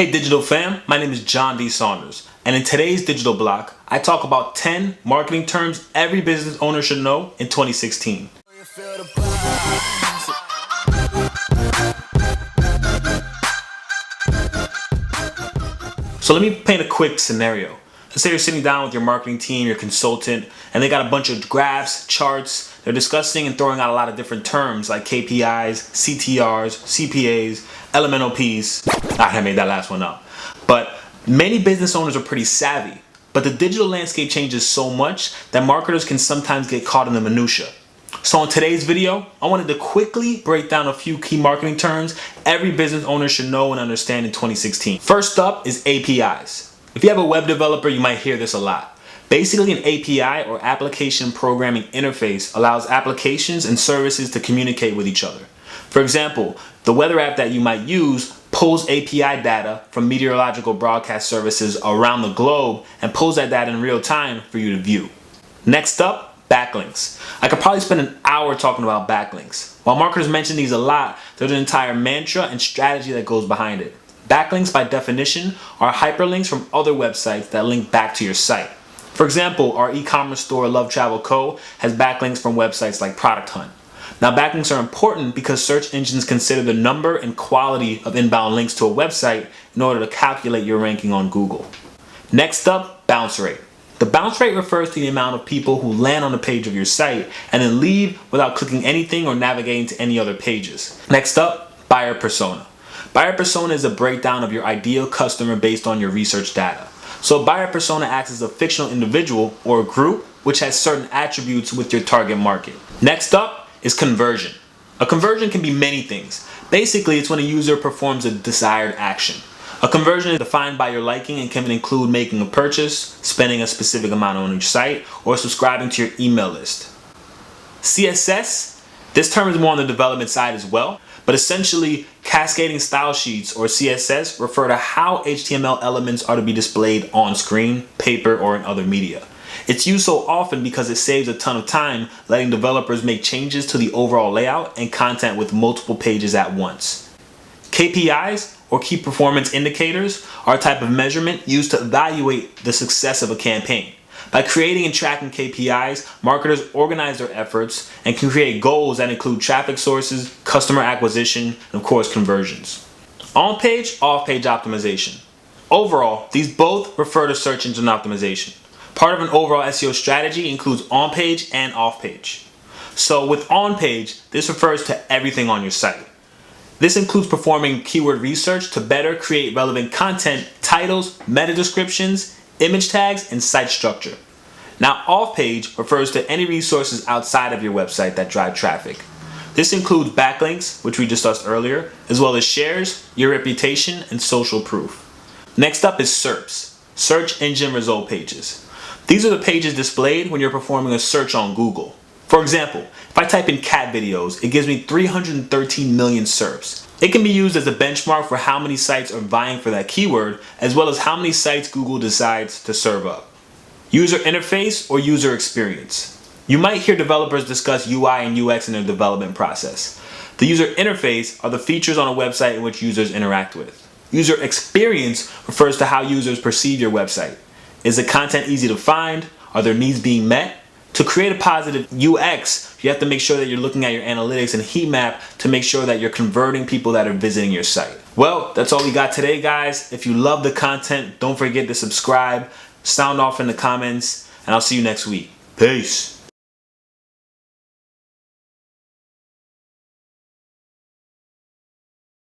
Hey digital fam, my name is John D. Saunders, and in today's digital block, I talk about 10 marketing terms every business owner should know in 2016. So let me paint a quick scenario. Let's say you're sitting down with your marketing team, your consultant, and they got a bunch of graphs, charts. They're discussing and throwing out a lot of different terms like KPIs, CTRs, CPAs, LMNOPs. I made that last one up. But many business owners are pretty savvy. But the digital landscape changes so much that marketers can sometimes get caught in the minutia. So in today's video, I wanted to quickly break down a few key marketing terms every business owner should know and understand in 2016. First up is APIs. If you have a web developer, you might hear this a lot. Basically, an API or application programming interface allows applications and services to communicate with each other. For example, the weather app that you might use pulls API data from meteorological broadcast services around the globe and pulls that data in real time for you to view. Next up, backlinks. I could probably spend an hour talking about backlinks. While marketers mention these a lot, there's an entire mantra and strategy that goes behind it. Backlinks, by definition, are hyperlinks from other websites that link back to your site. For example, our e-commerce store Love Travel Co. has backlinks from websites like Product Hunt. Now, backlinks are important because search engines consider the number and quality of inbound links to a website in order to calculate your ranking on Google. Next up, bounce rate. The bounce rate refers to the amount of people who land on the page of your site and then leave without clicking anything or navigating to any other pages. Next up, buyer persona. Buyer persona is a breakdown of your ideal customer based on your research data. So a buyer persona acts as a fictional individual or a group which has certain attributes with your target market. Next up is conversion. A conversion can be many things. Basically, it's when a user performs a desired action. A conversion is defined by your liking and can include making a purchase, spending a specific amount on your site, or subscribing to your email list. CSS, this term is more on the development side as well, but essentially cascading style sheets or CSS refer to how HTML elements are to be displayed on screen, paper, or in other media. It's used so often because it saves a ton of time letting developers make changes to the overall layout and content with multiple pages at once. KPIs, or key performance indicators, are a type of measurement used to evaluate the success of a campaign. By creating and tracking KPIs, marketers organize their efforts and can create goals that include traffic sources, customer acquisition, and of course conversions. On-page, off-page optimization. Overall, these both refer to search engine optimization. Part of an overall SEO strategy includes on-page and off-page. So with on-page, this refers to everything on your site. This includes performing keyword research to better create relevant content, titles, meta descriptions, image tags, and site structure. Now, off-page refers to any resources outside of your website that drive traffic. This includes backlinks, which we discussed earlier, as well as shares, your reputation, and social proof. Next up is SERPs, search engine result pages. These are the pages displayed when you're performing a search on Google. For example, if I type in cat videos, it gives me 313 million SERPs. It can be used as a benchmark for how many sites are vying for that keyword, as well as how many sites Google decides to serve up. User interface or user experience. You might hear developers discuss UI and UX in their development process. The user interface are the features on a website in which users interact with. User experience refers to how users perceive your website. Is the content easy to find? Are their needs being met? To create a positive UX, you have to make sure that you're looking at your analytics and heat map to make sure that you're converting people that are visiting your site. Well, that's all we got today, guys. If you love the content, don't forget to subscribe, sound off in the comments, and I'll see you next week. Peace.